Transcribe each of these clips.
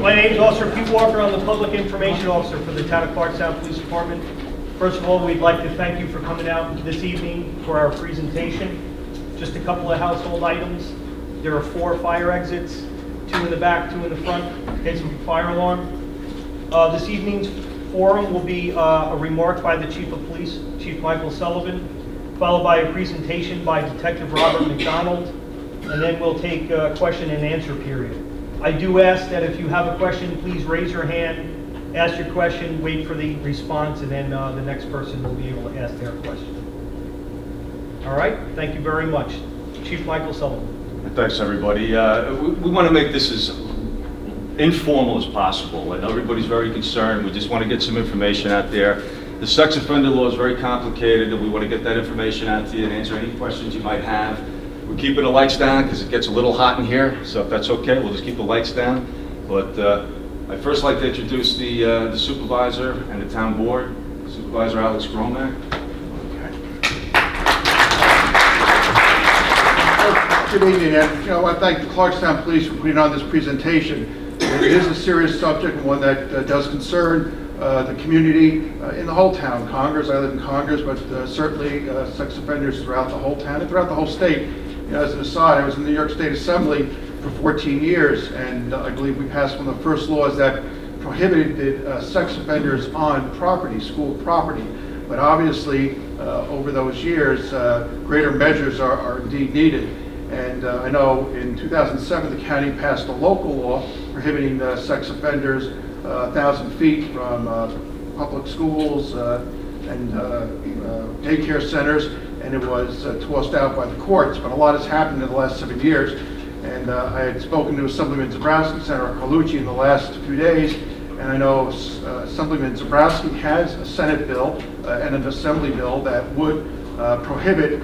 My name is Officer Pete Walker. I'm the Public Information Officer for the Town of Clarkstown Police Department. First of all, we'd like to thank you for coming out this evening for our presentation. Just a couple of household items. There are 4 fire exits, 2 in the back, 2 in the front, in case of a fire alarm. This evening's forum will be a remark by the Chief of Police, Chief Michael Sullivan, followed by a presentation by Detective Robert McDonald, and then we'll take a question and answer period. I do ask that if you have a question, please raise your hand, ask your question, wait for the response, and then the next person will be able to ask their question. All right, thank you very much. Chief Michael Sullivan. Thanks, everybody. We want to make this as informal as possible. I know everybody's very concerned. We just want to get some information out there. The sex offender law is very complicated, and we want to get that information out to you and answer any questions you might have. We're keeping the lights down because it gets a little hot in here, so if that's okay, we'll just keep the lights down. But I'd first like to introduce the supervisor and the town board, Supervisor Alex Gromack. Good evening, and I want to thank the Clarkstown Police for putting on this presentation. It is a serious subject and one that does concern the community in the whole town. Congress, I live in Congress, but certainly sex offenders throughout the whole town and throughout the whole state. As an aside, I was in the New York State Assembly for 14 years, and I believe we passed one of the first laws that prohibited sex offenders on property, school property. But obviously, over those years, greater measures are indeed needed. And I know in 2007, the county passed a local law prohibiting sex offenders 1,000 feet from public schools and daycare centers, and it was tossed out by the courts. But a lot has happened in the last 7 years, and I had spoken to Assemblyman Zabrowski, Senator Carlucci, in the last few days, and I know Assemblyman Zabrowski has a Senate bill and an Assembly bill that would prohibit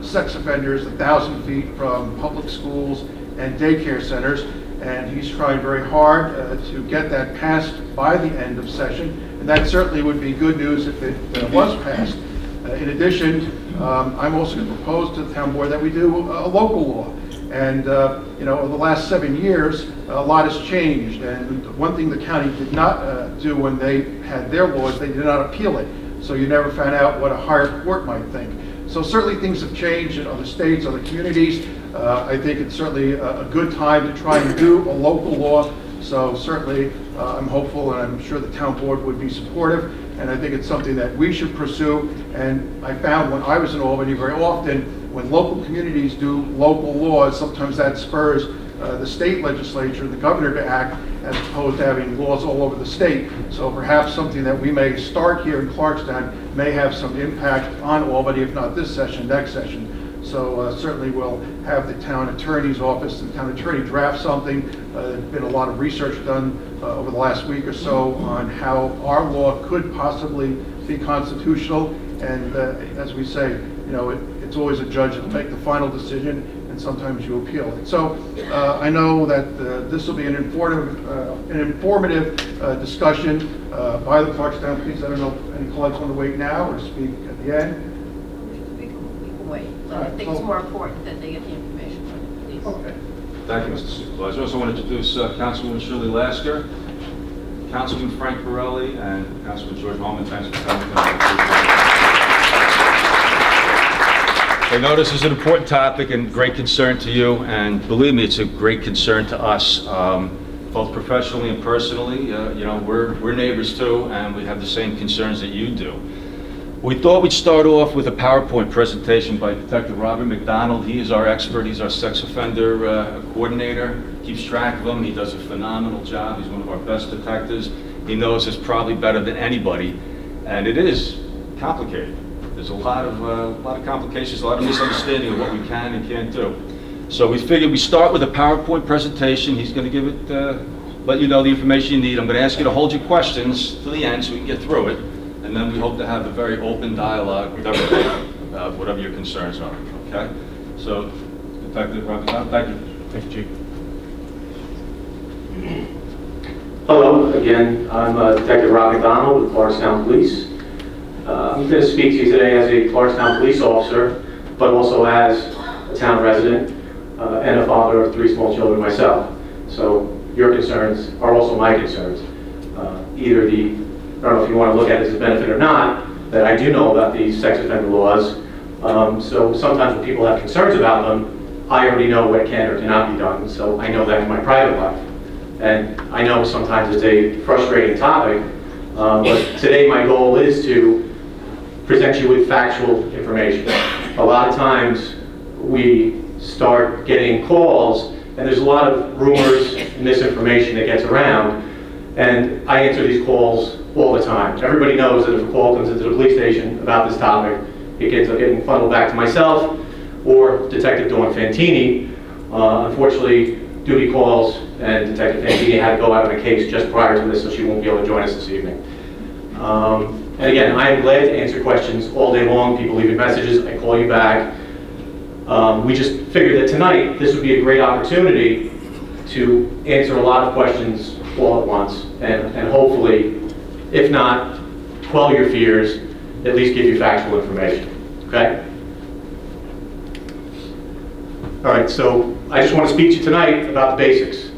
sex offenders 1,000 feet from public schools and daycare centers, and he's trying very hard to get that passed by the end of session, and that certainly would be good news if it was passed. In addition, I'm also going to propose to the town board that we do a local law. And over the last 7 years, a lot has changed. And one thing the county did not do when they had their laws, they did not appeal it. So you never found out what a higher court might think. So certainly things have changed in other states, other communities. I think it's certainly a good time to try and do a local law. So certainly I'm hopeful, and I'm sure the town board would be supportive. And I think it's something that we should pursue. And I found when I was in Albany very often, when local communities do local laws, sometimes that spurs the state legislature, the governor to act, as opposed to having laws all over the state. So perhaps something that we may start here in Clarkstown may have some impact on Albany, if not this session, next session. So certainly we'll have the town attorney's office and town attorney draft something. There's been a lot of research done over the last week or so on how our law could possibly be constitutional. And as we say, it's always a judge that will make the final decision, and sometimes you appeal it. So I know that this will be an informative discussion by the Clarkstown Police. I don't know if any colleagues want to wait now or speak at the end. We can wait. So I think it's more important that they get the information from the police. Okay. Thank you, Mr. Supervisor. I also want to introduce Councilwoman Shirley Lasker, Councilman Frank Borelli, and Councilman George Holman. Thanks for coming. I know this is an important topic and great concern to you, and believe me, it's a great concern to us, both professionally and personally. We're neighbors too, and we have the same concerns that you do. We thought we'd start off with a PowerPoint presentation by Detective Robert McDonald. He is our expert. He's our sex offender coordinator. Keeps track of them. He does a phenomenal job. He's one of our best detectives. He knows us probably better than anybody, and it is complicated. There's a lot of complications, a lot of misunderstanding of what we can and can't do. So we figured we start with a PowerPoint presentation. He's going to give it, let you know the information you need. I'm going to ask you to hold your questions to the end so we can get through it. And then we hope to have a very open dialogue with everybody about whatever your concerns are, okay? So, Detective Robert, thank you. Thank you, Chief. Hello, again, I'm Detective Rob McDonald with Clarkstown Police. I'm going to speak to you today as a Clarkstown police officer, but also as a town resident and a father of 3 small children myself. So your concerns are also my concerns. Either I don't know if you want to look at it as a benefit or not, that I do know about these sex offender laws. So sometimes when people have concerns about them, I already know what can or cannot be done, so I know that in my private life. And I know sometimes it's a frustrating topic, but today my goal is to present you with factual information. A lot of times we start getting calls and there's a lot of rumors and misinformation that gets around, and I answer these calls all the time. Everybody knows that if a call comes into the police station about this topic, it ends up getting funneled back to myself or Detective Dawn Fantini. Unfortunately, duty calls and Detective Fantini had to go out on a case just prior to this, so she won't be able to join us this evening. And again, I am glad to answer questions all day long. People leaving messages, I call you back. We just figured that tonight, this would be a great opportunity to answer a lot of questions all at once, and hopefully, if not quell your fears, at least give you factual information, okay? All right, so I just want to speak to you tonight about the basics.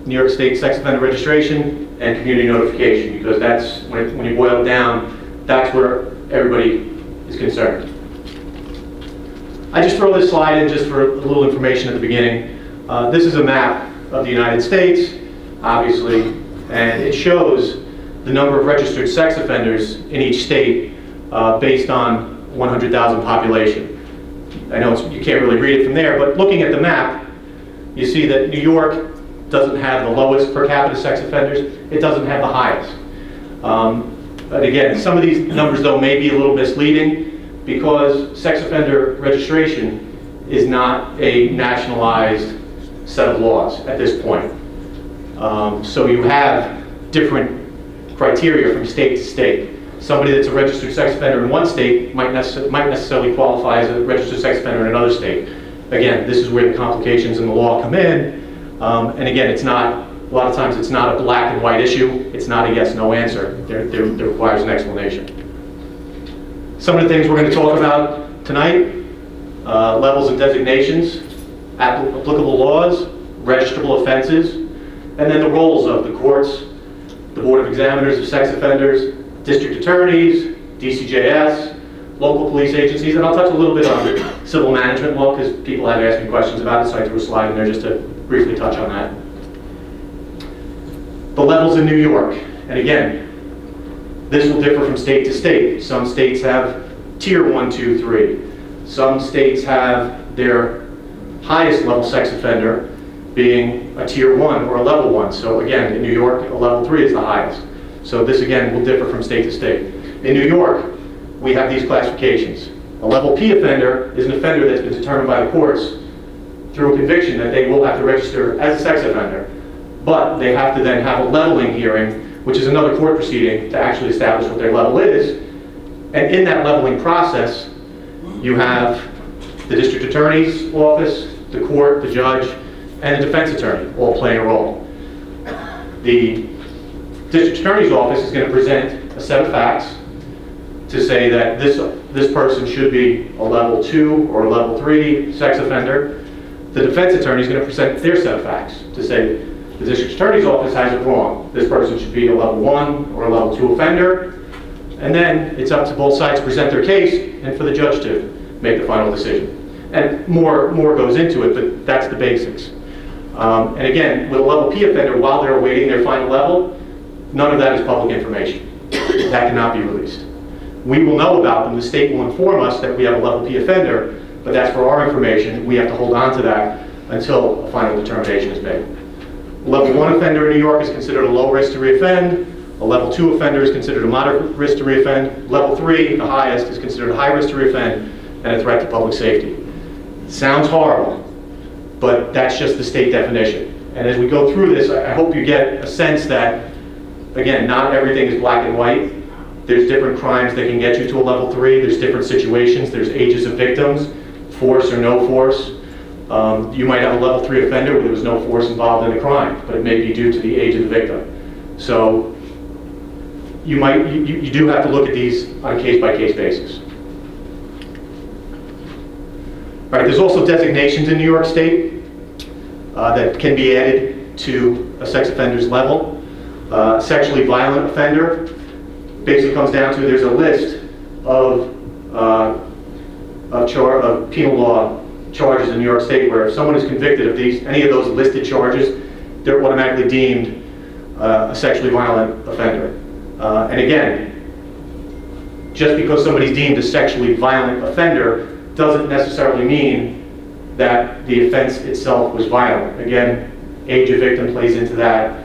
New York State sex offender registration and community notification, because that's, when you boil it down, that's where everybody is concerned. I just throw this slide in just for a little information at the beginning. This is a map of the United States, obviously, and it shows the number of registered sex offenders in each state based on 100,000 population. I know you can't really read it from there, but looking at the map, you see that New York doesn't have the lowest per capita sex offenders. It doesn't have the highest. But again, some of these numbers, though, may be a little misleading because sex offender registration is not a nationalized set of laws at this point. So you have different criteria from state to state. Somebody that's a registered sex offender in one state might necessarily qualify as a registered sex offender in another state. Again, this is where the complications in the law come in. And again, it's not, a lot of times it's not a black and white issue. It's not a yes/no answer. There requires an explanation. Some of the things we're going to talk about tonight, levels and designations, applicable laws, registrable offenses, and then the roles of the courts, the Board of Examiners of Sex Offenders, district attorneys, DCJS, local police agencies, and I'll touch a little bit on civil management law because people have asked me questions about it, so I threw a slide in there just to briefly touch on that. The levels in New York, and again, this will differ from state to state. Some states have tier 1, 2, 3. Some states have their highest level sex offender being a tier 1 or a level 1. So again, in New York, a level 3 is the highest. So this again will differ from state to state. In New York, we have these classifications. A level P offender is an offender that's been determined by the courts through a conviction that they will have to register as a sex offender. But they have to then have a leveling hearing, which is another court proceeding to actually establish what their level is. And in that leveling process, you have the district attorney's office, the court, the judge, and the defense attorney all playing a role. The district attorney's office is going to present a set of facts to say that this person should be a level 2 or a level 3 sex offender. The defense attorney is going to present their set of facts to say the district attorney's office has it wrong. This person should be a level 1 or a level 2 offender. And then it's up to both sides to present their case and for the judge to make the final decision. And more goes into it, but that's the basics. And again, with a level P offender, while they're awaiting their final level, none of that is public information. That cannot be released. We will know about them. The state will inform us that we have a level P offender, but that's for our information. We have to hold on to that until a final determination is made. Level 1 offender in New York is considered a low risk to reoffend. A level 2 offender is considered a moderate risk to reoffend. Level 3, the highest, is considered a high risk to reoffend and a threat to public safety. Sounds horrible, but that's just the state definition. And as we go through this, I hope you get a sense that, again, not everything is black and white. There's different crimes that can get you to a level 3. There's different situations. There's ages of victims, force or no force. You might have a level 3 offender where there was no force involved in the crime, but it may be due to the age of the victim. So you do have to look at these on a case-by-case basis. All right, there's also designations in New York State that can be added to a sex offender's level. Sexually violent offender basically comes down to there's a list of penal law charges in New York State where if someone is convicted of any of those listed charges, they're automatically deemed a sexually violent offender. And again, just because somebody's deemed a sexually violent offender doesn't necessarily mean that the offense itself was violent. Again, age of victim plays into that,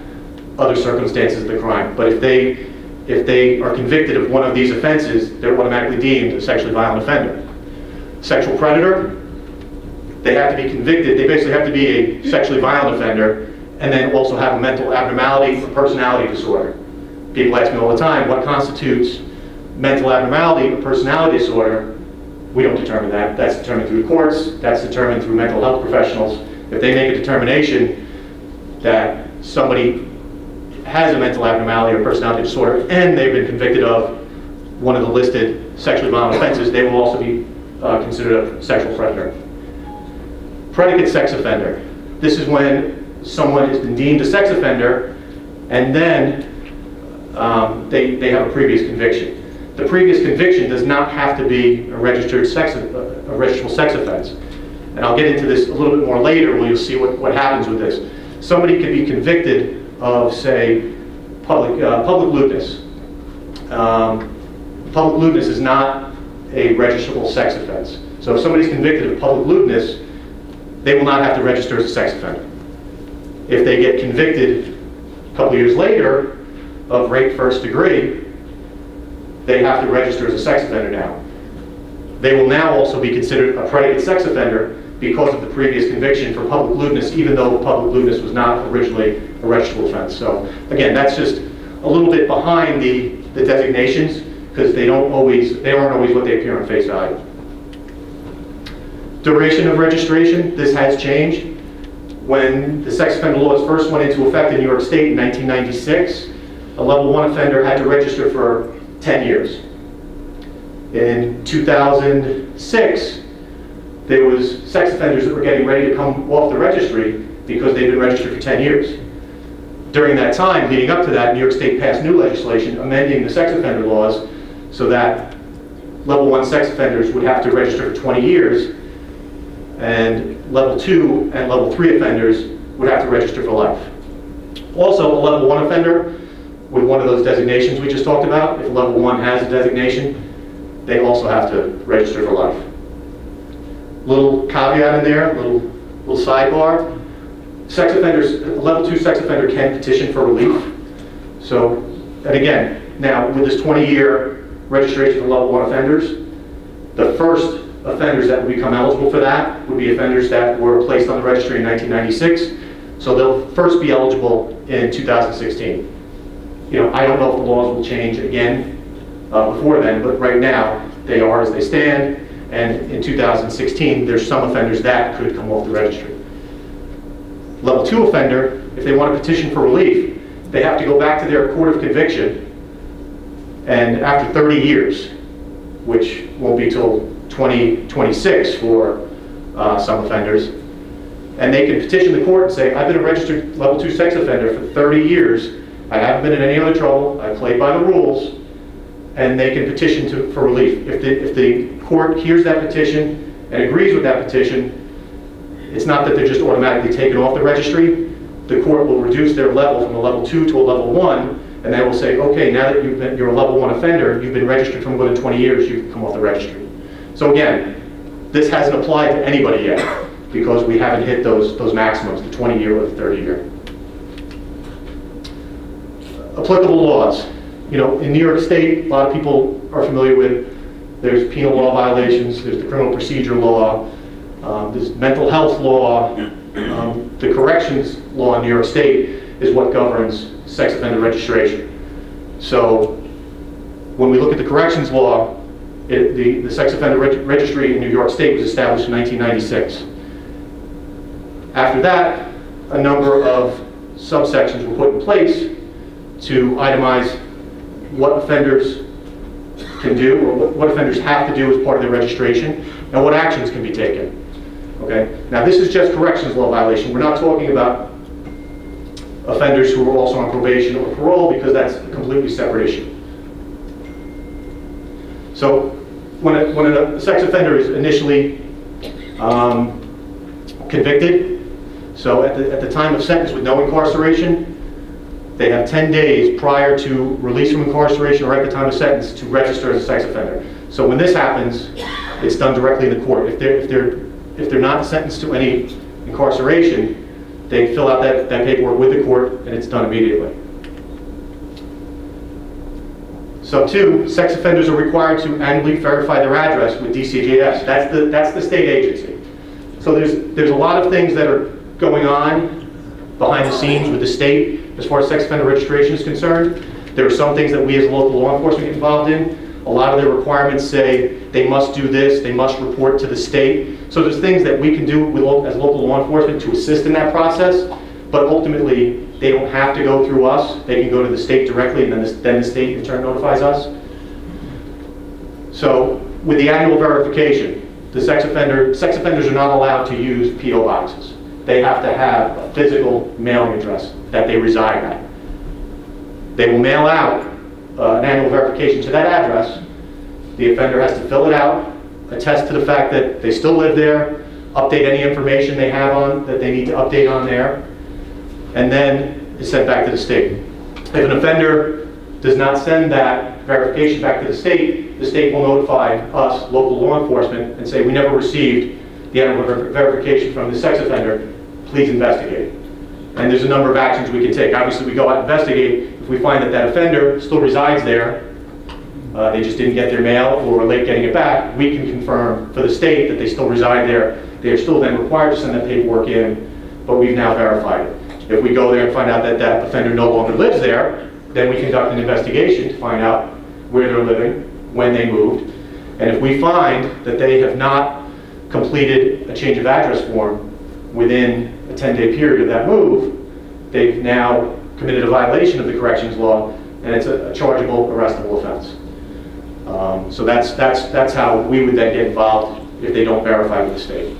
other circumstances of the crime. But if they are convicted of one of these offenses, they're automatically deemed a sexually violent offender. Sexual predator, they have to be convicted. They basically have to be a sexually violent offender and then also have a mental abnormality or personality disorder. People ask me all the time, what constitutes mental abnormality or personality disorder? We don't determine that. That's determined through the courts. That's determined through mental health professionals. If they make a determination that somebody has a mental abnormality or personality disorder and they've been convicted of one of the listed sexually violent offenses, they will also be considered a sexual predator. Predicate sex offender. This is when someone has been deemed a sex offender and then they have a previous conviction. The previous conviction does not have to be a registered registrable sex offense. And I'll get into this a little bit more later when you'll see what happens with this. Somebody could be convicted of, say, public lewdness. Public lewdness is not a registrable sex offense. So if somebody's convicted of public lewdness, they will not have to register as a sex offender. If they get convicted a couple years later of rape first degree, they have to register as a sex offender now. They will now also be considered a predicate sex offender because of the previous conviction for public lewdness, even though public lewdness was not originally a registrable offense. So again, that's just a little bit behind the designations because they aren't always what they appear on face value. Duration of registration, this has changed. When the sex offender laws first went into effect in New York State in 1996, a level 1 offender had to register for 10 years. In 2006, there was sex offenders that were getting ready to come off the registry because they'd been registered for 10 years. During that time, leading up to that, New York State passed new legislation amending the sex offender laws so that level 1 sex offenders would have to register for 20 years, and level 2 and level 3 offenders would have to register for life. Also, a level 1 offender with one of those designations we just talked about, if level 1 has a designation, they also have to register for life. Little caveat in there, little sidebar. Sex offenders, a level 2 sex offender can petition for relief. So, and again, now with this 20-year registration for level 1 offenders, the first offenders that would become eligible for that would be offenders that were placed on the registry in 1996. So they'll first be eligible in 2016. You know, I don't know if the laws will change again before then, but right now they are as they stand. And in 2016, there's some offenders that could come off the registry. Level 2 offender, if they want to petition for relief, they have to go back to their court of conviction, and after 30 years, which won't be till 2026 for some offenders, and they can petition the court and say, I've been a registered level 2 sex offender for 30 years, I haven't been in any other trouble, I played by the rules, and they can petition for relief. If the court hears that petition and agrees with that petition, it's not that they're just automatically taken off the registry. The court will reduce their level from a level 2 to a level 1, and they will say, okay, now that you're a level 1 offender, you've been registered for more than 20 years, you can come off the registry. So again, this hasn't applied to anybody yet because we haven't hit those maximums, the 20-year or the 30-year. Applicable laws. You know, in New York State, a lot of people are familiar with, there's penal law violations, there's the criminal procedure law, there's mental health law. The corrections law in New York State is what governs sex offender registration. So when we look at the corrections law, the sex offender registry in New York State was established in 1996. After that, a number of subsections were put in place to itemize what offenders can do, or what offenders have to do as part of their registration, and what actions can be taken. Okay. Now this is just corrections law violation. We're not talking about offenders who are also on probation or parole, because that's a completely separate issue. So when a sex offender is initially convicted, so at the time of sentence with no incarceration, they have 10 days prior to release from incarceration or at the time of sentence to register as a sex offender. So when this happens, it's done directly in the court. If they're not sentenced to any incarceration, they fill out that paperwork with the court, and it's done immediately. Sub 2, sex offenders are required to annually verify their address with DCJS. That's the state agency. So there's a lot of things that are going on behind the scenes with the state as far as sex offender registration is concerned. There are some things that we as local law enforcement get involved in. A lot of their requirements say they must do this, they must report to the state. So there's things that we can do as local law enforcement to assist in that process, but ultimately they don't have to go through us. They can go to the state directly, and then the state in turn notifies us. So with the annual verification, the sex offenders are not allowed to use P.O. boxes. They have to have a physical mailing address that they reside at. They will mail out an annual verification to that address. The offender has to fill it out, attest to the fact that they still live there, update any information they have on that they need to update on there, and then it's sent back to the state. If an offender does not send that verification back to the state will notify us, local law enforcement, and say, we never received the annual verification from the sex offender, please investigate. And there's a number of actions we can take. Obviously, we go out and investigate. If we find that that offender still resides there, they just didn't get their mail or were late getting it back, we can confirm for the state that they still reside there. They are still then required to send that paperwork in, but we've now verified it. If we go there and find out that that offender no longer lives there, then we conduct an investigation to find out where they're living, when they moved. And if we find that they have not completed a change of address form within a 10-day period of that move, they've now committed a violation of the corrections law, and it's a chargeable, arrestable offense. So that's how we would then get involved if they don't verify with the state.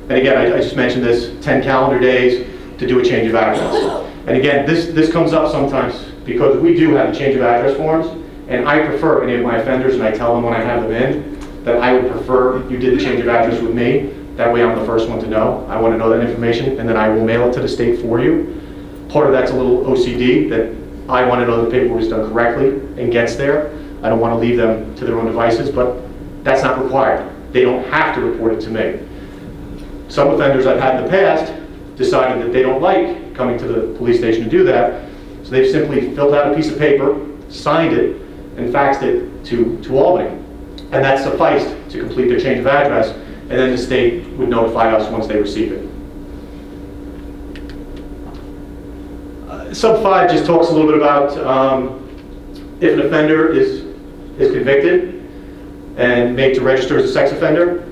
And again, I just mentioned this, 10 calendar days to do a change of address. And again, this comes up sometimes because we do have the change of address forms, and I prefer any of my offenders, and I tell them when I have them in, that I would prefer you did the change of address with me. That way I'm the first one to know. I want to know that information, and then I will mail it to the state for you. Part of that's a little OCD, that I want to know the paperwork is done correctly and gets there. I don't want to leave them to their own devices, but that's not required. They don't have to report it to me. Some offenders I've had in the past decided that they don't like coming to the police station to do that, so they've simply filled out a piece of paper, signed it, and faxed it to Albany. And that sufficed to complete their change of address, and then the state would notify us once they receive it. Sub 5 just talks a little bit about if an offender is convicted and made to register as a sex offender,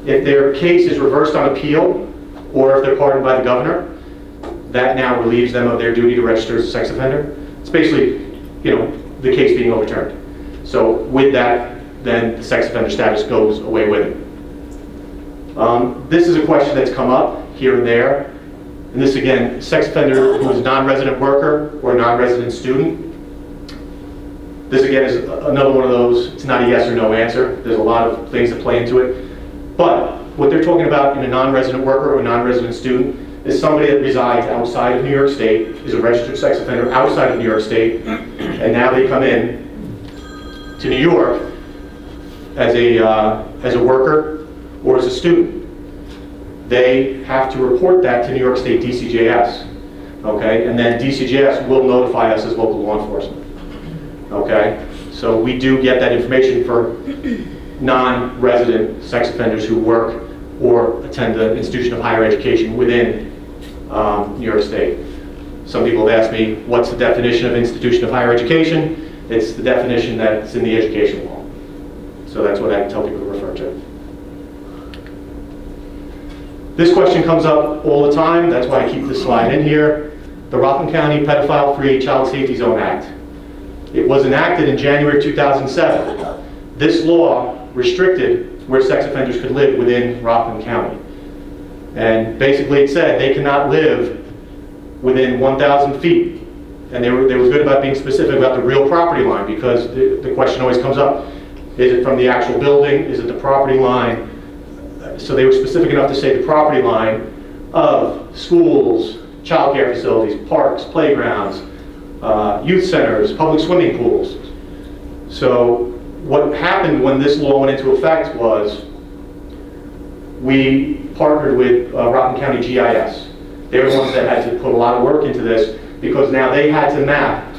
if their case is reversed on appeal, or if they're pardoned by the governor, that now relieves them of their duty to register as a sex offender. It's basically, the case being overturned. So with that, then the sex offender status goes away with it. This is a question that's come up here and there. And this, again, sex offender who is a non-resident worker or a non-resident student. This, again, is another one of those, it's not a yes or no answer. There's a lot of things that play into it. But what they're talking about in a non-resident worker or a non-resident student is somebody that resides outside of New York State, is a registered sex offender outside of New York State, and now they come in to New York as a worker or as a student. They have to report that to New York State DCJS, okay? And then DCJS will notify us as local law enforcement, okay? So we do get that information for non-resident sex offenders who work or attend the institution of higher education within New York State. Some people have asked me, what's the definition of institution of higher education? It's the definition that's in the education law. So that's what I tell people to refer to. This question comes up all the time, that's why I keep this slide in here. The Rockland County Pedophile-Free Child Safety Zone Act. It was enacted in January 2007. This law restricted where sex offenders could live within Rockland County. And basically it said they cannot live within 1,000 feet. And they were good about being specific about the real property line, because the question always comes up. Is it from the actual building? Is it the property line? So they were specific enough to say the property line of schools, childcare facilities, parks, playgrounds, youth centers, public swimming pools. So what happened when this law went into effect was we partnered with Rockland County GIS. They were the ones that had to put a lot of work into this, because now they had to map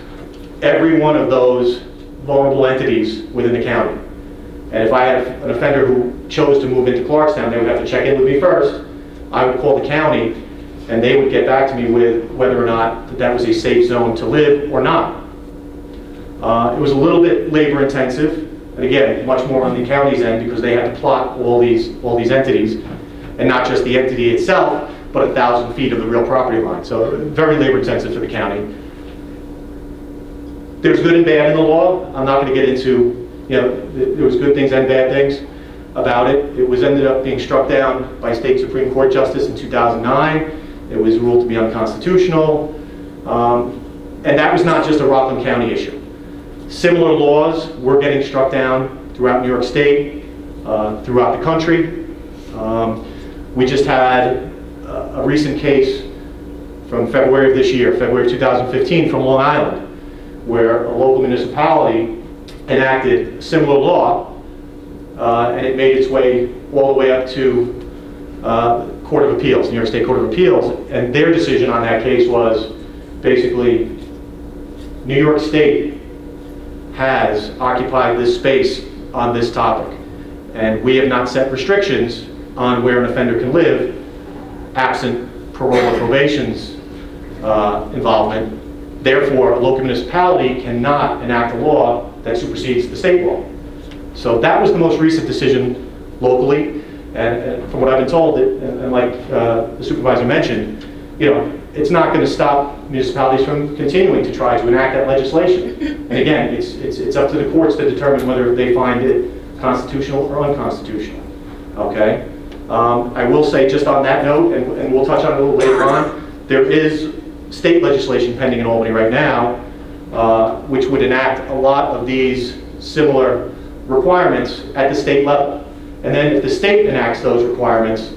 every one of those vulnerable entities within the county. And if I had an offender who chose to move into Clarkstown, they would have to check in with me first. I would call the county, and they would get back to me with whether or not that was a safe zone to live or not. It was a little bit labor intensive, and again, much more on the county's end, because they had to plot all these entities, and not just the entity itself, but 1,000 feet of the real property line. So very labor intensive for the county. There's good and bad in the law. I'm not going to get into, there was good things and bad things about it. It was ended up being struck down by state Supreme Court justice in 2009. It was ruled to be unconstitutional. And that was not just a Rockland County issue. Similar laws were getting struck down throughout New York State, throughout the country. We just had a recent case from February of this year, February 2015, from Long Island, where a local municipality enacted a similar law, and it made its way all the way up to Court of Appeals, New York State Court of Appeals, and their decision on that case was basically New York State has occupied this space on this topic, and we have not set restrictions on where an offender can live absent parole or probation's involvement. Therefore, a local municipality cannot enact a law that supersedes the state law. So that was the most recent decision locally, and from what I've been told, and like the supervisor mentioned, it's not going to stop municipalities from continuing to try to enact that legislation. And again, it's up to the courts to determine whether they find it constitutional or unconstitutional. Okay? I will say just on that note, and we'll touch on it a little later on, there is state legislation pending in Albany right now, which would enact a lot of these similar requirements at the state level. And then if the state enacts those requirements,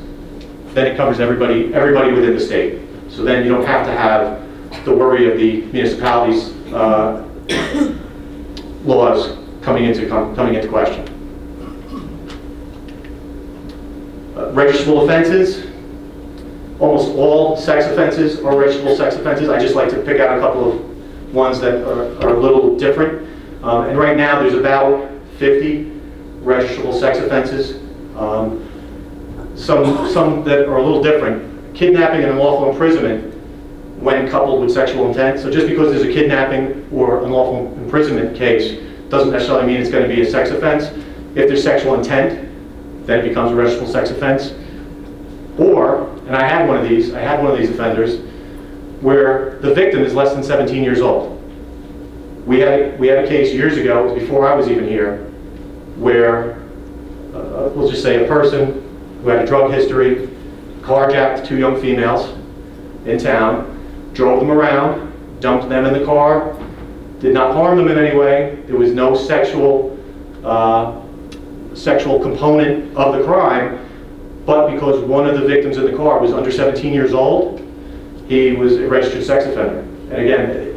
then it covers everybody within the state. So then you don't have to have the worry of the municipalities' laws coming into question. Registrable offenses. Almost all sex offenses are registrable sex offenses. I just like to pick out a couple of ones that are a little different. And right now there's about 50 registrable sex offenses. Some that are a little different. Kidnapping and unlawful imprisonment when coupled with sexual intent. So just because there's a kidnapping or unlawful imprisonment case doesn't necessarily mean it's going to be a sex offense. If there's sexual intent, then it becomes a registrable sex offense. Or, and I had one of these offenders, where the victim is less than 17 years old. We had a case years ago, it was before I was even here, where, we'll just say a person who had a drug history, carjacked 2 young females in town, drove them around, dumped them in the car, did not harm them in any way. There was no sexual component of the crime, but because one of the victims in the car was under 17 years old, he was a registered sex offender. And again,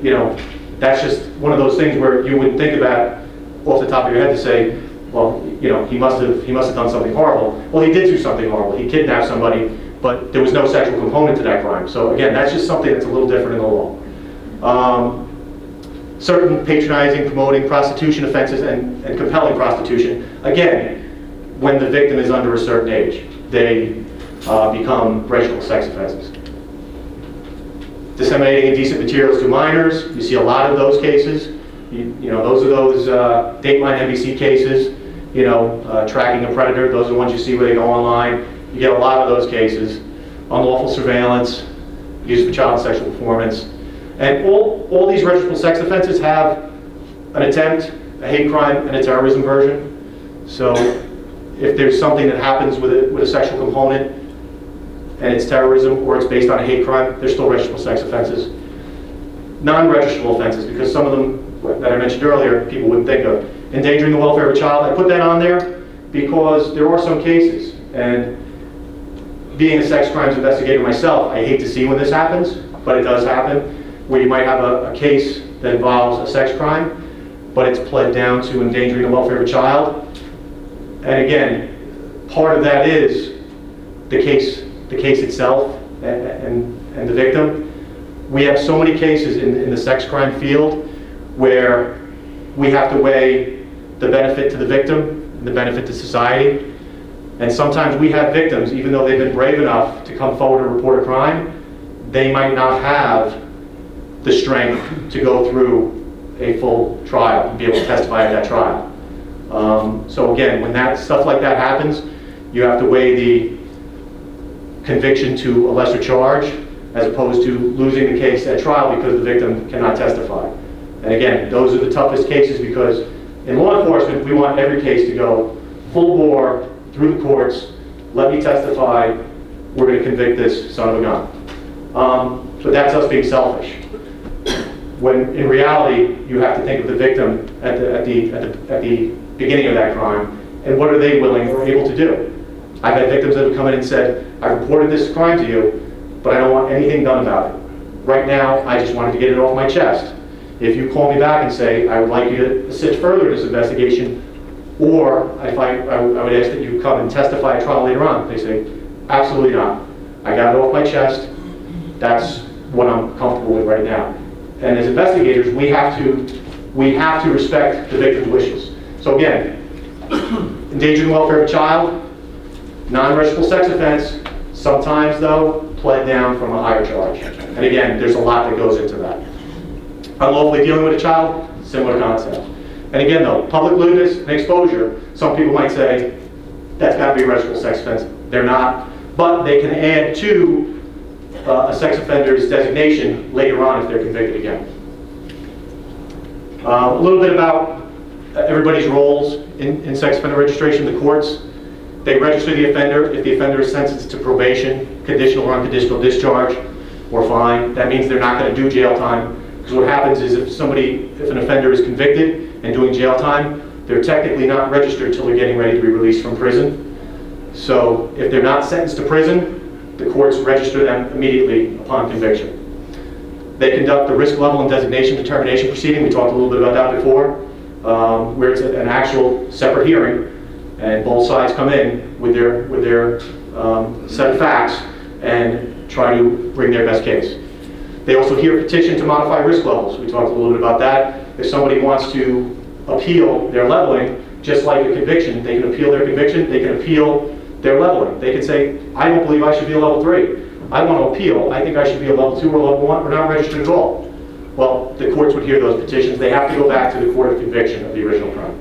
that's just one of those things where you wouldn't think about off the top of your head to say, well, he must have done something horrible. Well, he did do something horrible. He kidnapped somebody, but there was no sexual component to that crime. So again, that's just something that's a little different in the law. Certain patronizing, promoting prostitution offenses and compelling prostitution. Again, when the victim is under a certain age, they become registrable sex offenses. Disseminating indecent materials to minors, you see a lot of those cases. Those are those Dateline NBC cases, tracking a predator. Those are the ones you see where they go online. You get a lot of those cases. Unlawful surveillance, use of child sexual performance. And all these registrable sex offenses have an attempt, a hate crime, and a terrorism version. So if there's something that happens with a sexual component, and it's terrorism or it's based on a hate crime, they're still registrable sex offenses. Non-registrable offenses, because some of them that I mentioned earlier, people wouldn't think of. Endangering the welfare of a child, I put that on there because there are some cases, and being a sex crimes investigator myself, I hate to see when this happens, but it does happen, where you might have a case that involves a sex crime, but it's pled down to endangering the welfare of a child. And again, part of that is the case itself and the victim. We have so many cases in the sex crime field where we have to weigh the benefit to the victim and the benefit to society. And sometimes we have victims, even though they've been brave enough to come forward and report a crime, they might not have the strength to go through a full trial and be able to testify at that trial. So again, when stuff like that happens, you have to weigh the conviction to a lesser charge as opposed to losing the case at trial because the victim cannot testify. And again, those are the toughest cases because in law enforcement, we want every case to go full bore through the courts, let me testify, we're going to convict this son of a gun. So that's us being selfish. When in reality, you have to think of the victim at the beginning of that crime, and what are they willing or able to do? I've had victims that have come in and said, I reported this crime to you, but I don't want anything done about it. Right now, I just wanted to get it off my chest. If you call me back and say, I would like you to assist further in this investigation, or I would ask that you come and testify at trial later on, they say, absolutely not. I got it off my chest. That's what I'm comfortable with right now. And as investigators, we have to respect the victim's wishes. So again, endangering the welfare of a child, non-registrable sex offense, sometimes though, pled down from a higher charge. And again, there's a lot that goes into that. Unlawfully dealing with a child, similar concept. And again though, public lewdness and exposure, some people might say, that's got to be a registrable sex offense. They're not, but they can add to a sex offender's designation later on if they're convicted again. A little bit about everybody's roles in sex offender registration. The courts, they register the offender if the offender is sentenced to probation, conditional or unconditional discharge, or fine. That means they're not going to do jail time. Because what happens is if an offender is convicted and doing jail time, they're technically not registered until they're getting ready to be released from prison. So if they're not sentenced to prison, the courts register them immediately upon conviction. They conduct the risk level and designation determination proceeding. We talked a little bit about that before, where it's an actual separate hearing, and both sides come in with their set of facts and try to bring their best case. They also hear a petition to modify risk levels. We talked a little bit about that. If somebody wants to appeal their leveling, just like a conviction, they can appeal their conviction, they can appeal their leveling. They can say, I don't believe I should be a level 3. I want to appeal. I think I should be a level 2 or level 1. We're not registered at all. Well, the courts would hear those petitions. They have to go back to the court of conviction of the original crime.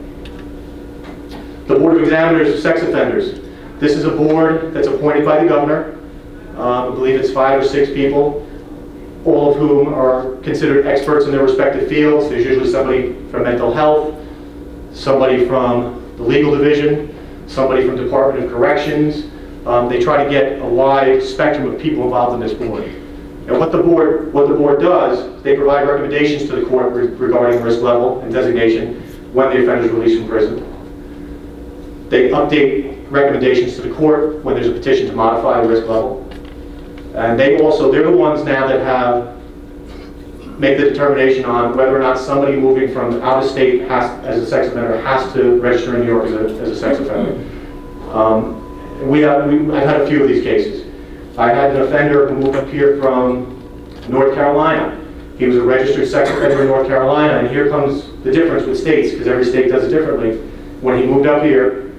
The Board of Examiners of Sex Offenders. This is a board that's appointed by the governor. I believe it's 5 or 6 people, all of whom are considered experts in their respective fields. There's usually somebody from mental health, somebody from the legal division, somebody from Department of Corrections. They try to get a wide spectrum of people involved in this board. And what the board does, they provide recommendations to the court regarding risk level and designation when the offender is released from prison. They update recommendations to the court when there's a petition to modify the risk level. And they're the ones now that make the determination on whether or not somebody moving from out of state as a sex offender has to register in New York as a sex offender. I've had a few of these cases. I had an offender who moved up here from North Carolina. He was a registered sex offender in North Carolina, and here comes the difference with states, because every state does it differently. When he moved up here,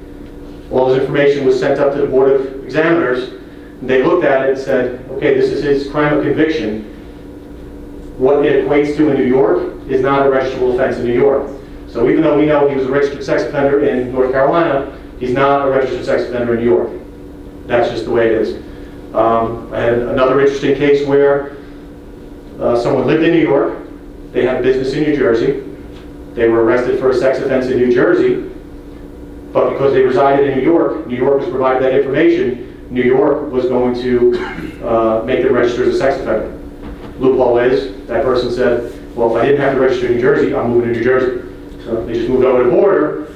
all his information was sent up to the Board of Examiners. They looked at it and said, okay, this is his crime of conviction. What it equates to in New York is not a registrable offense in New York. So even though we know he was a registered sex offender in North Carolina, he's not a registered sex offender in New York. That's just the way it is. I had another interesting case where someone lived in New York. They had a business in New Jersey. They were arrested for a sex offense in New Jersey. But because they resided in New York was provided that information. New York was going to make them register as a sex offender. Loophole is, that person said, well, if I didn't have to register in New Jersey, I'm moving to New Jersey. So they just moved over the border.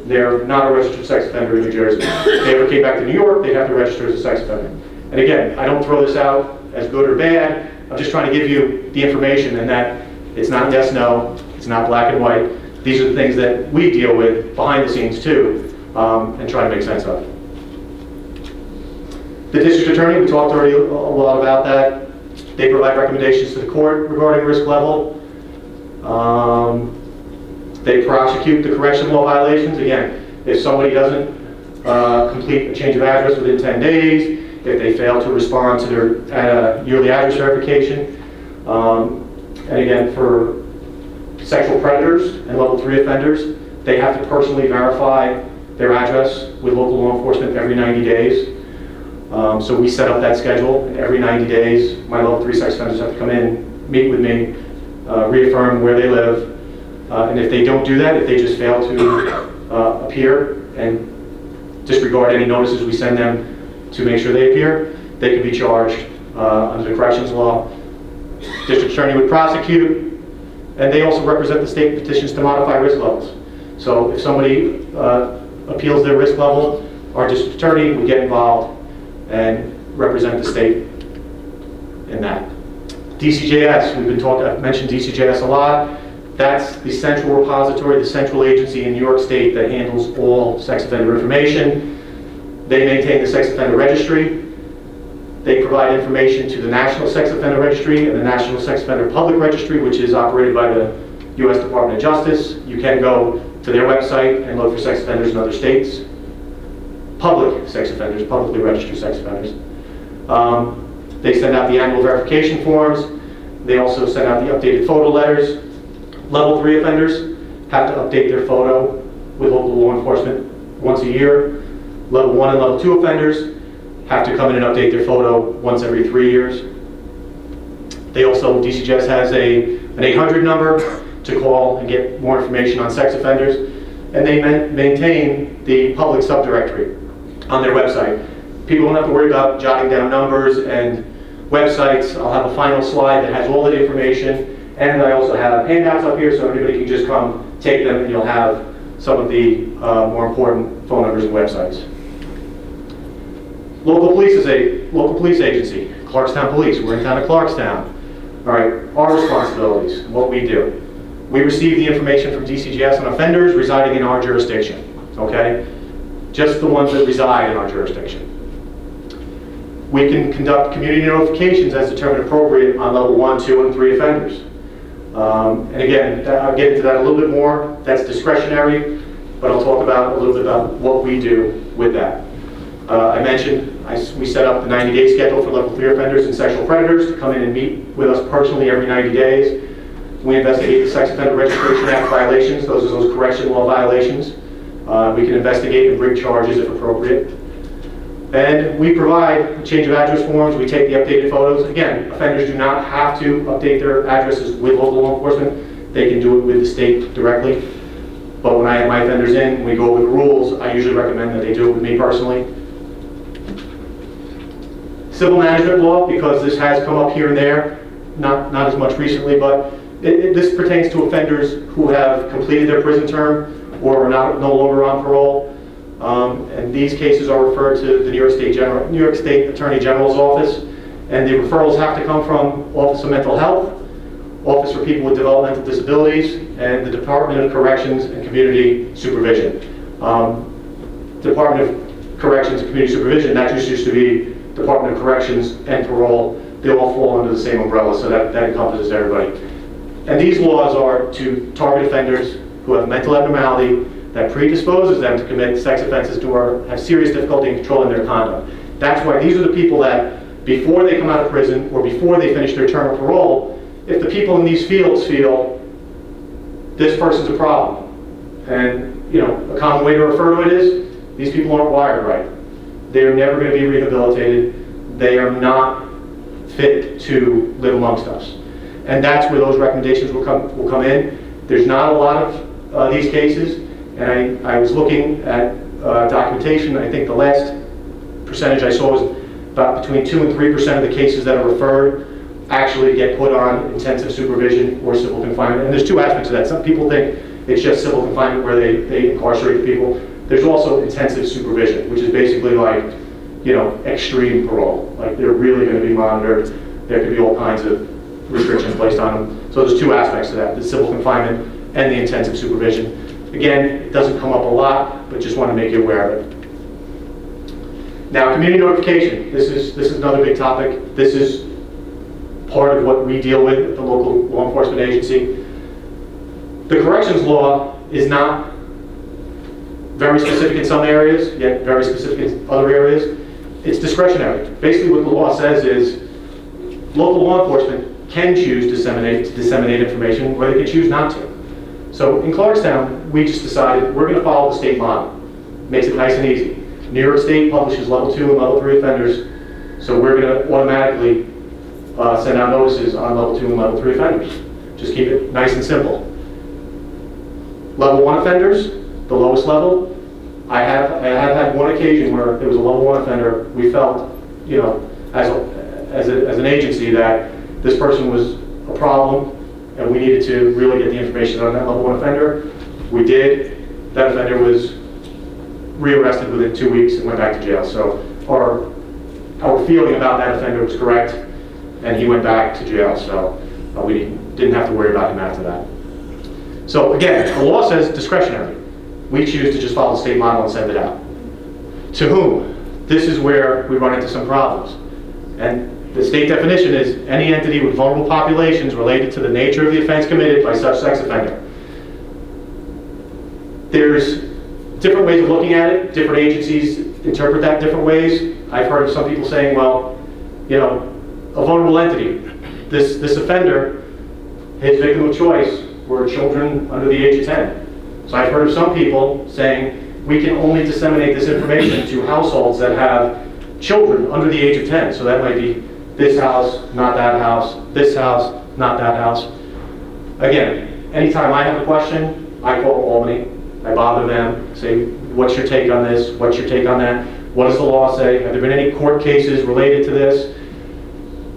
They're not a registered sex offender in New Jersey. If they ever came back to New York, they'd have to register as a sex offender. And again, I don't throw this out as good or bad. I'm just trying to give you the information, and that it's not yes, no, it's not black and white. These are the things that we deal with behind the scenes too, and try to make sense of. The district attorney, we talked already a lot about that. They provide recommendations to the court regarding risk level. They prosecute the correction law violations. Again, if somebody doesn't complete a change of address within 10 days, if they fail to respond to their yearly address verification, and again, for sexual predators and level 3 offenders, they have to personally verify their address with local law enforcement every 90 days. So we set up that schedule. Every 90 days, my level 3 sex offenders have to come in, meet with me, reaffirm where they live. And if they don't do that, if they just fail to appear and disregard any notices we send them to make sure they appear, they can be charged under the corrections law. District attorney would prosecute, and they also represent the state petitions to modify risk levels. So if somebody appeals their risk level, our district attorney would get involved and represent the state in that. DCJS, I've mentioned DCJS a lot. That's the central repository, the central agency in New York State that handles all sex offender information. They maintain the sex offender registry. They provide information to the National Sex Offender Registry and the National Sex Offender Public Registry, which is operated by the U.S. Department of Justice. You can go to their website and look for sex offenders in other states. Public sex offenders, publicly registered sex offenders. They send out the annual verification forms. They also send out the updated photo letters. Level 3 offenders have to update their photo with local law enforcement once a year. Level 1 and level 2 offenders have to come in and update their photo once every 3 years. They also, DCJS has an 800 number to call and get more information on sex offenders. And they maintain the public subdirectory on their website. People don't have to worry about jotting down numbers and websites. I'll have a final slide that has all the information. And I also have handouts up here so anybody can just come take them, and you'll have some of the more important phone numbers and websites. Local police is a local police agency, Clarkstown Police. We're in town of Clarkstown. All right, our responsibilities, what we do. We receive the information from DCJS on offenders residing in our jurisdiction, okay? Just the ones that reside in our jurisdiction. We can conduct community notifications as determined appropriate on level 1, 2, and 3 offenders. And again, I'll get into that a little bit more. That's discretionary, but I'll talk about a little bit about what we do with that. I mentioned we set up the 90-day schedule for level 3 offenders and sexual predators to come in and meet with us personally every 90 days. We investigate the Sex Offender Registration Act violations. Those are those correction law violations. We can investigate and bring charges if appropriate. And we provide change of address forms. We take the updated photos. Again, offenders do not have to update their addresses with local law enforcement. They can do it with the state directly. But when I have my offenders in, we go over the rules. I usually recommend that they do it with me personally. Civil management law, because this has come up here and there, not as much recently, but this pertains to offenders who have completed their prison term or are no longer on parole. And these cases are referred to the New York State Attorney General's office, and the referrals have to come from Office of Mental Health, Office for People with Developmental Disabilities, and the Department of Corrections and Community Supervision. Department of Corrections and Community Supervision, that just used to be Department of Corrections and Parole. They all fall under the same umbrella, so that encompasses everybody. And these laws are to target offenders who have mental abnormality that predisposes them to commit sex offenses or have serious difficulty in controlling their conduct. That's why these are the people that, before they come out of prison or before they finish their term of parole, if the people in these fields feel this person's a problem, and a common way to refer to it is, these people aren't wired right. They're never going to be rehabilitated. They are not fit to live amongst us. And that's where those recommendations will come in. There's not a lot of these cases. And I was looking at documentation. I think the last percentage I saw was about between 2 and 3% of the cases that are referred actually get put on intensive supervision or civil confinement. And there's two aspects of that. Some people think it's just civil confinement where they incarcerate people. There's also intensive supervision, which is basically like, you know, extreme parole. Like they're really going to be monitored. There could be all kinds of restrictions placed on them. So there's two aspects to that, the civil confinement and the intensive supervision. Again, it doesn't come up a lot, but just want to make you aware of it. Now, community notification. This is another big topic. This is part of what we deal with at the local law enforcement agency. The corrections law is not very specific in some areas, yet very specific in other areas. It's discretionary. Basically what the law says is local law enforcement can choose to disseminate information, or they can choose not to. So in Clarkstown, we just decided we're going to follow the state model. Makes it nice and easy. New York State publishes level 2 and level 3 offenders, so we're going to automatically send out notices on level 2 and level 3 offenders. Just keep it nice and simple. Level 1 offenders, the lowest level, I have had one occasion where there was a level 1 offender. We felt, you know, as an agency that this person was a problem and we needed to really get the information on that level 1 offender. We did. That offender was rearrested within 2 weeks and went back to jail. So our feeling about that offender was correct, and he went back to jail. So we didn't have to worry about him after that. So again, the law says discretionary. We choose to just follow the state model and send it out. To whom? This is where we run into some problems. And the state definition is any entity with vulnerable populations related to the nature of the offense committed by such sex offender. There's different ways of looking at it. Different agencies interpret that different ways. I've heard of some people saying, well, you know, a vulnerable entity, this offender, his victim of choice were children under the age of 10. So I've heard of some people saying we can only disseminate this information to households that have children under the age of 10. So that might be this house, not that house, this house, not that house. Again, anytime I have a question, I call Albany. I bother them, say, what's your take on this? What's your take on that? What does the law say? Have there been any court cases related to this?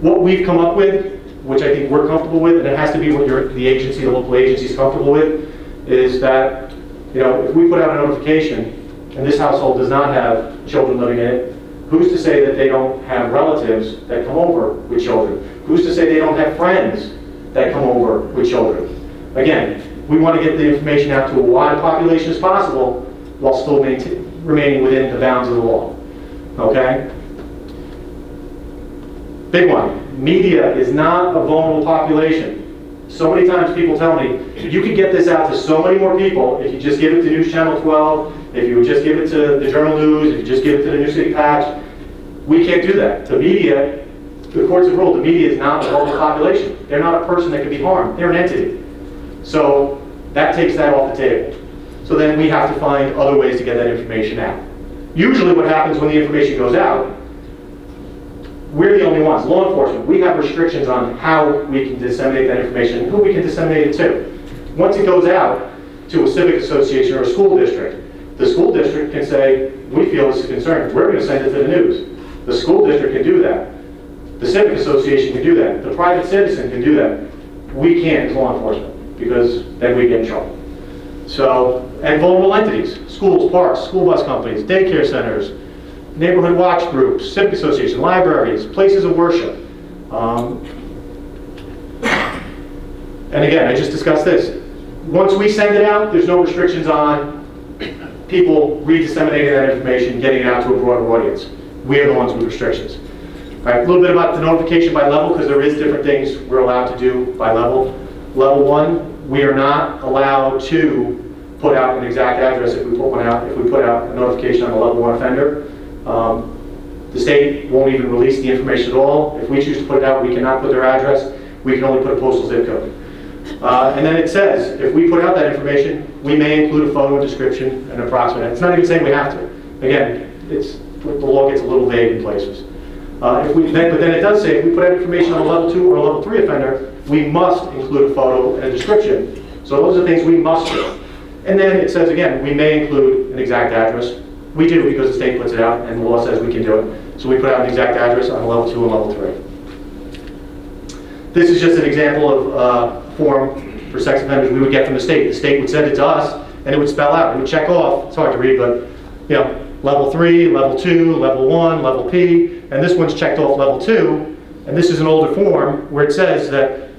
What we've come up with, which I think we're comfortable with, and it has to be what the agency, the local agency is comfortable with, is that, you know, if we put out a notification and this household does not have children living in it, who's to say that they don't have relatives that come over with children? Who's to say they don't have friends that come over with children? Again, we want to get the information out to a wide population as possible while still remaining within the bounds of the law. Okay? Big one. Media is not a vulnerable population. So many times people tell me, you could get this out to so many more people if you just give it to News Channel 12, if you would just give it to the Journal News, if you just give it to the New City Patch. We can't do that. The media, the courts have ruled, the media is not a vulnerable population. They're not a person that could be harmed. They're an entity. So that takes that off the table. So then we have to find other ways to get that information out. Usually what happens when the information goes out, we're the only ones, law enforcement, we have restrictions on how we can disseminate that information and who we can disseminate it to. Once it goes out to a civic association or a school district, the school district can say, we feel this is a concern, we're going to send it to the news. The school district can do that. The civic association can do that. The private citizen can do that. We can't as law enforcement, because then we get in trouble. So, and vulnerable entities, schools, parks, school bus companies, daycare centers, neighborhood watch groups, civic association, libraries, places of worship. And again, I just discussed this. Once we send it out, there's no restrictions on people re-disseminating that information, getting it out to a broader audience. We are the ones with restrictions. All right, a little bit about the notification by level, because there is different things we're allowed to do by level. Level 1, we are not allowed to put out an exact address if we put one out. If we put out a notification on a level 1 offender, the state won't even release the information at all. If we choose to put it out, we cannot put their address. We can only put a postal zip code. And then it says, if we put out that information, we may include a photo and description and approximate. It's not even saying we have to. Again, the law gets a little vague in places. But then it does say, if we put out information on a level 2 or a level 3 offender, we must include a photo and a description. So those are things we must do. And then it says again, we may include an exact address. We do because the state puts it out and the law says we can do it. So we put out an exact address on level 2 and level 3. This is just an example of a form for sex offenders we would get from the state. The state would send it to us and it would spell out, it would check off, it's hard to read, but you know, level 3, level 2, level 1, level P, and this one's checked off level 2, and this is an older form where it says that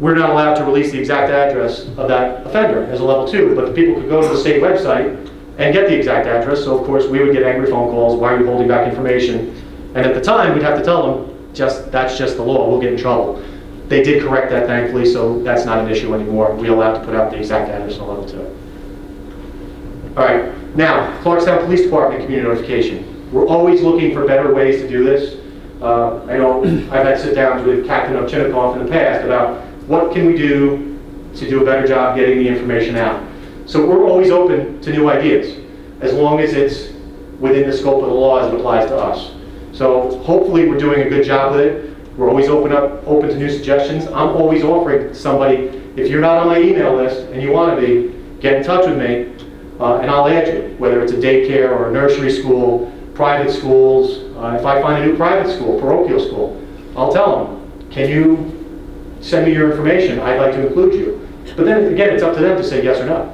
we're not allowed to release the exact address of that offender as a level 2, but the people could go to the state website and get the exact address, so of course we would get angry phone calls, why are you holding back information? And at the time, we'd have to tell them, that's just the law, we'll get in trouble. They did correct that, thankfully, so that's not an issue anymore. We're allowed to put out the exact address on level 2. All right, now, Clarkstown Police Department community notification. We're always looking for better ways to do this. I know I've had sit-downs with Captain Ovchinnikov in the past about what can we do to do a better job getting the information out. So we're always open to new ideas, as long as it's within the scope of the law as it applies to us. So hopefully we're doing a good job with it. We're always open to new suggestions. I'm always offering to somebody, if you're not on my email list and you want to be, get in touch with me and I'll add you, whether it's a daycare or a nursery school, private schools. If I find a new private school, parochial school, I'll tell them, can you send me your information? I'd like to include you. But then again, it's up to them to say yes or no.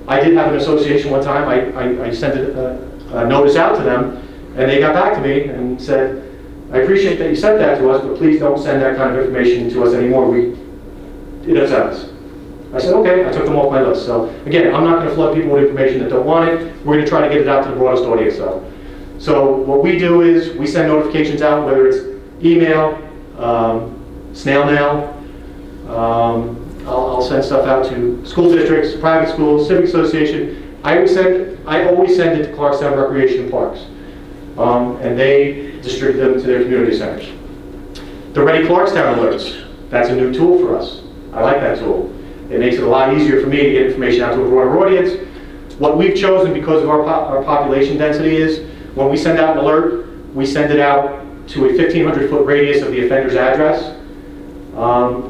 I did have an association one time. I sent a notice out to them, and they got back to me and said, I appreciate that you sent that to us, but please don't send that kind of information to us anymore. It upsets us. I said, okay, I took them off my list. So again, I'm not going to flood people with information that don't want it. We're going to try to get it out to the broadest audience though. So what we do is we send notifications out, whether it's email, snail mail, I'll send stuff out to school districts, private schools, civic association. I always send it to Clarkstown Recreation and Parks, and they distribute them to their community centers. The Ready Clarkstown alerts, that's a new tool for us. I like that tool. It makes it a lot easier for me to get information out to a broader audience. What we've chosen because of our population density is when we send out an alert, we send it out to a 1,500-foot radius of the offender's address.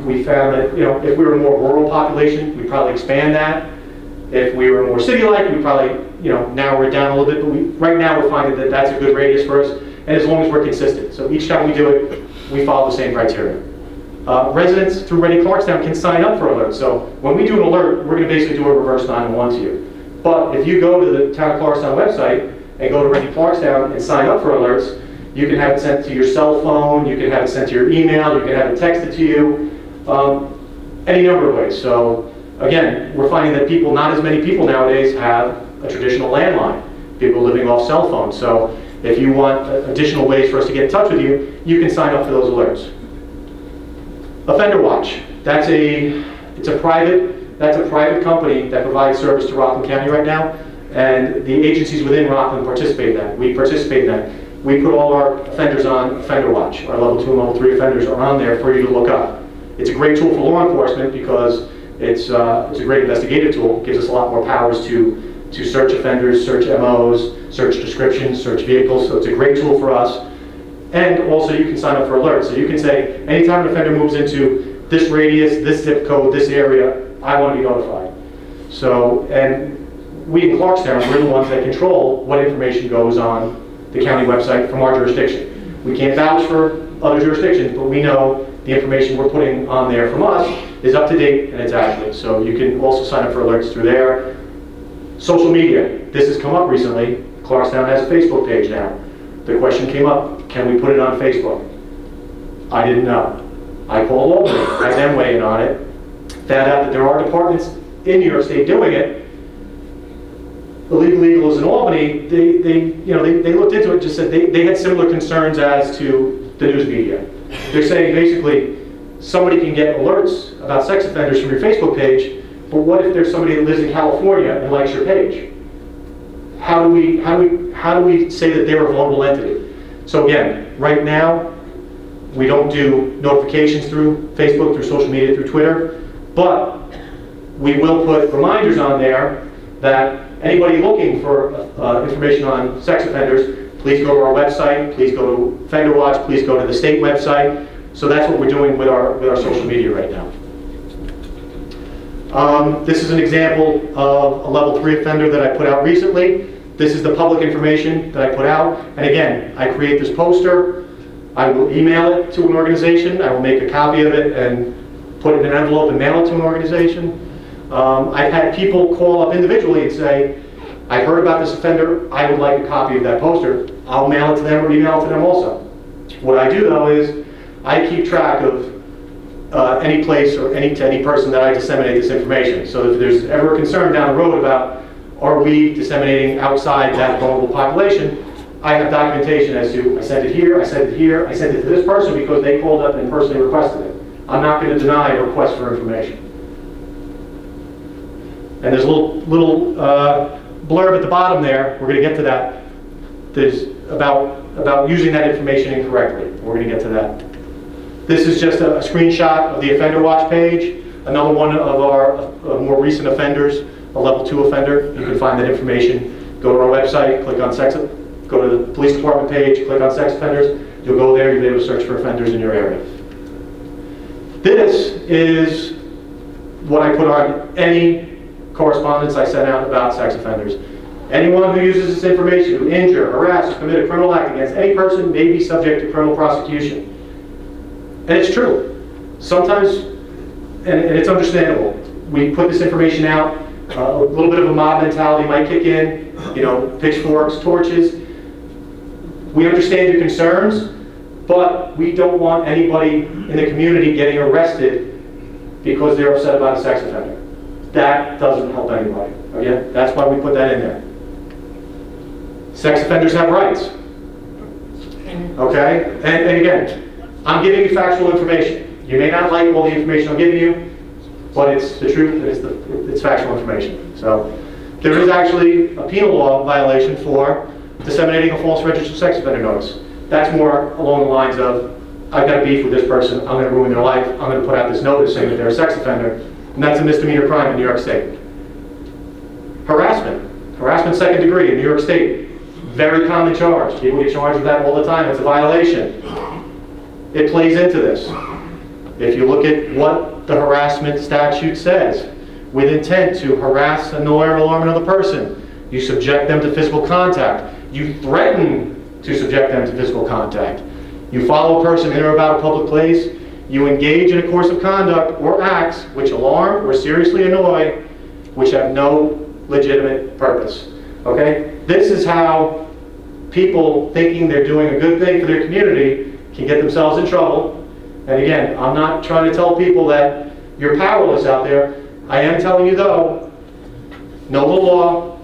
We found that, you know, if we were a more rural population, we'd probably expand that. If we were more city-like, we'd probably, you know, narrow it down a little bit. But right now we're finding that that's a good radius for us, and as long as we're consistent. So each time we do it, we follow the same criteria. Residents through Ready Clarkstown can sign up for alerts. So when we do an alert, we're going to basically do a reverse 911 to you. But if you go to the Town of Clarkstown website and go to Ready Clarkstown and sign up for alerts, you can have it sent to your cell phone, you can have it sent to your email, you can have it texted to you, any number of ways. So again, we're finding that not as many people nowadays have a traditional landline. People living off cell phones. So if you want additional ways for us to get in touch with you, you can sign up for those alerts. Offender Watch, that's a private company that provides service to Rockland County right now, and the agencies within Rockland participate in that. We participate in that. We put all our offenders on Offender Watch. Our level 2 and level 3 offenders are on there for you to look up. It's a great tool for law enforcement because it's a great investigative tool. It gives us a lot more powers to search offenders, search MOs, search descriptions, search vehicles. So it's a great tool for us. And also you can sign up for alerts. So you can say, anytime an offender moves into this radius, this zip code, this area, I want to be notified. So, and we in Clarkstown, we're the ones that control what information goes on the county website from our jurisdiction. We can't vouch for other jurisdictions, but we know the information we're putting on there from us is up to date and it's accurate. So you can also sign up for alerts through there. Social media, this has come up recently. Clarkstown has a Facebook page now. The question came up, can we put it on Facebook? I didn't know. I called Albany, had them weigh in on it, found out that there are departments in New York State doing it. The legal eagles in Albany, they looked into it, just said they had similar concerns as to the news media. They're saying basically, somebody can get alerts about sex offenders from your Facebook page, but what if there's somebody that lives in California and likes your page? How do we say that they're a vulnerable entity? So again, right now, we don't do notifications through Facebook, through social media, through Twitter, but we will put reminders on there that anybody looking for information on sex offenders, please go to our website, please go to Offender Watch, please go to the state website. So that's what we're doing with our social media right now. This is an example of a level 3 offender that I put out recently. This is the public information that I put out. And again, I create this poster. I will email it to an organization. I will make a copy of it and put it in an envelope and mail it to an organization. I've had people call up individually and say, I heard about this offender. I would like a copy of that poster. I'll mail it to them or email it to them also. What I do though is I keep track of any place or any person that I disseminate this information. So if there's ever a concern down the road about are we disseminating outside that vulnerable population, I have documentation as to I sent it here, I sent it here, I sent it to this person because they called up and personally requested it. I'm not going to deny a request for information. And there's a little blurb at the bottom there. We're going to get to that. There's about using that information incorrectly. We're going to get to that. This is just a screenshot of the Offender Watch page. Another one of our more recent offenders, a level 2 offender. You can find that information. Go to our website, click on sex, go to the police department page, click on sex offenders. You'll go there, you'll be able to search for offenders in your area. This is what I put on any correspondence I sent out about sex offenders. Anyone who uses this information to injure, harass, or commit a criminal act against any person may be subject to criminal prosecution. And it's true. Sometimes, and it's understandable, we put this information out, a little bit of a mob mentality might kick in, you know, pitchforks, torches. We understand your concerns, but we don't want anybody in the community getting arrested because they're upset about a sex offender. That doesn't help anybody. Okay? That's why we put that in there. Sex offenders have rights. Okay? And again, I'm giving you factual information. You may not like all the information I'm giving you, but it's the truth, it's factual information. So there is actually a penal law violation for disseminating a false registered sex offender notice. That's more along the lines of, I've got a beef with this person, I'm going to ruin their life, I'm going to put out this notice saying that they're a sex offender, and that's a misdemeanor crime in New York State. Harassment. Harassment second degree in New York State. Very common charge. People get charged with that all the time. It's a violation. It plays into this. If you look at what the harassment statute says, with intent to harass, annoy, or alarm another person, you subject them to physical contact. You threaten to subject them to physical contact. You follow a person in or about a public place. You engage in a course of conduct or acts which alarm or seriously annoy, which have no legitimate purpose. Okay? This is how people thinking they're doing a good thing for their community can get themselves in trouble. And again, I'm not trying to tell people that you're powerless out there. I am telling you though, know the law.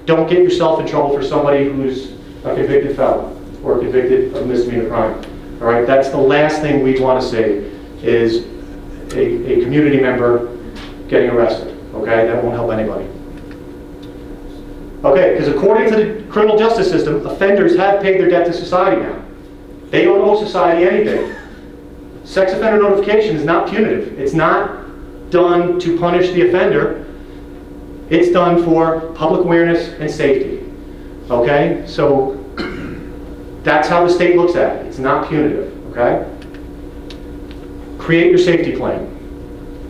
Don't get yourself in trouble for somebody who's a convicted felon or convicted of misdemeanor crime. All right, that's the last thing we want to see is a community member getting arrested. Okay, that won't help anybody. Okay, because according to the criminal justice system, offenders have paid their debt to society now. They don't owe society anything. Sex offender notification is not punitive. It's not done to punish the offender. It's done for public awareness and safety. Okay, so that's how the state looks at it. It's not punitive. Okay? Create your safety plan.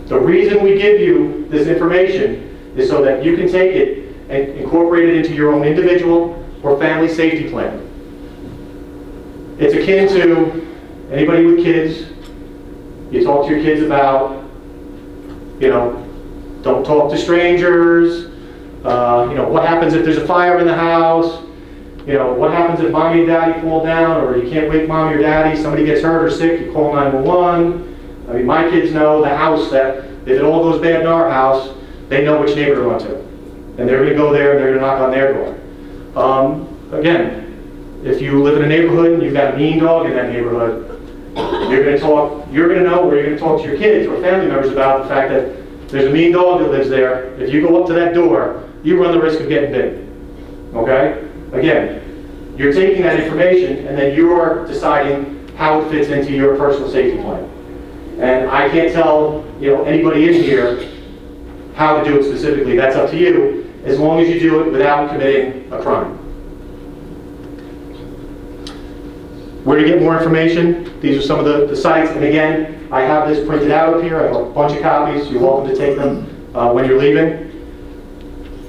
The reason we give you this information is so that you can take it and incorporate it into your own individual or family safety plan. It's akin to anybody with kids. You talk to your kids about, you know, don't talk to strangers. You know, what happens if there's a fire in the house? You know, what happens if mommy and daddy fall down, or you can't wake mommy or daddy, somebody gets hurt or sick, you call 911. I mean, my kids know the house that if it all goes bad in our house, they know which neighbor to run to. And they're going to go there and they're going to knock on their door. Again, if you live in a neighborhood and you've got a mean dog in that neighborhood, you're going to know, or you're going to talk to your kids or family members about the fact that there's a mean dog that lives there. If you go up to that door, you run the risk of getting bitten. Okay? Again, you're taking that information and then you're deciding how it fits into your personal safety plan. And I can't tell, you know, anybody in here how to do it specifically. That's up to you, as long as you do it without committing a crime. Where to get more information? These are some of the sites. And again, I have this printed out up here. I have a bunch of copies. You're welcome to take them when you're leaving.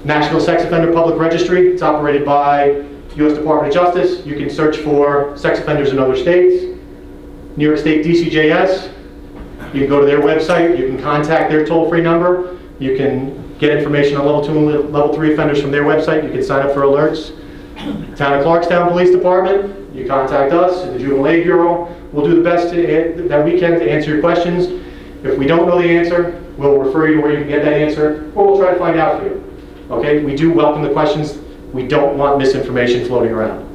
National Sex Offender Public Registry. It's operated by U.S. Department of Justice. You can search for sex offenders in other states. New York State DCJS. You can go to their website. You can contact their toll-free number. You can get information on level 2 and level 3 offenders from their website. You can sign up for alerts. Town of Clarkstown Police Department. You contact us in the Juvenile Aid Bureau. We'll do the best that we can to answer your questions. If we don't know the answer, we'll refer you to where you can get that answer, or we'll try to find out for you. Okay? We do welcome the questions. We don't want misinformation floating around.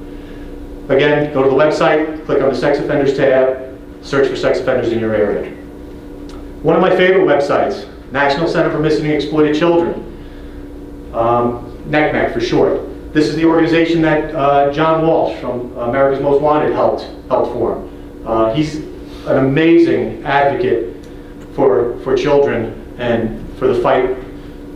Again, go to the website, click on the Sex Offenders tab, search for sex offenders in your area. One of my favorite websites, National Center for Missing and Exploited Children, NCMEC for short. This is the organization that John Walsh from America's Most Wanted helped form. He's an amazing advocate for children and for the fight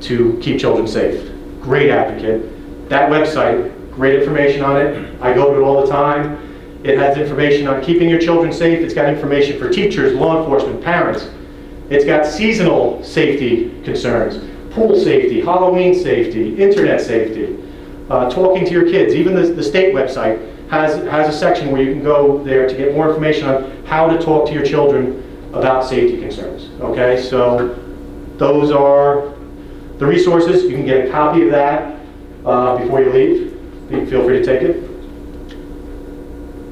to keep children safe. Great advocate. That website, great information on it. I go to it all the time. It has information on keeping your children safe. It's got information for teachers, law enforcement, parents. It's got seasonal safety concerns, pool safety, Halloween safety, internet safety, talking to your kids. Even the state website has a section where you can go there to get more information on how to talk to your children about safety concerns. Okay, so those are the resources. You can get a copy of that before you leave. Feel free to take it.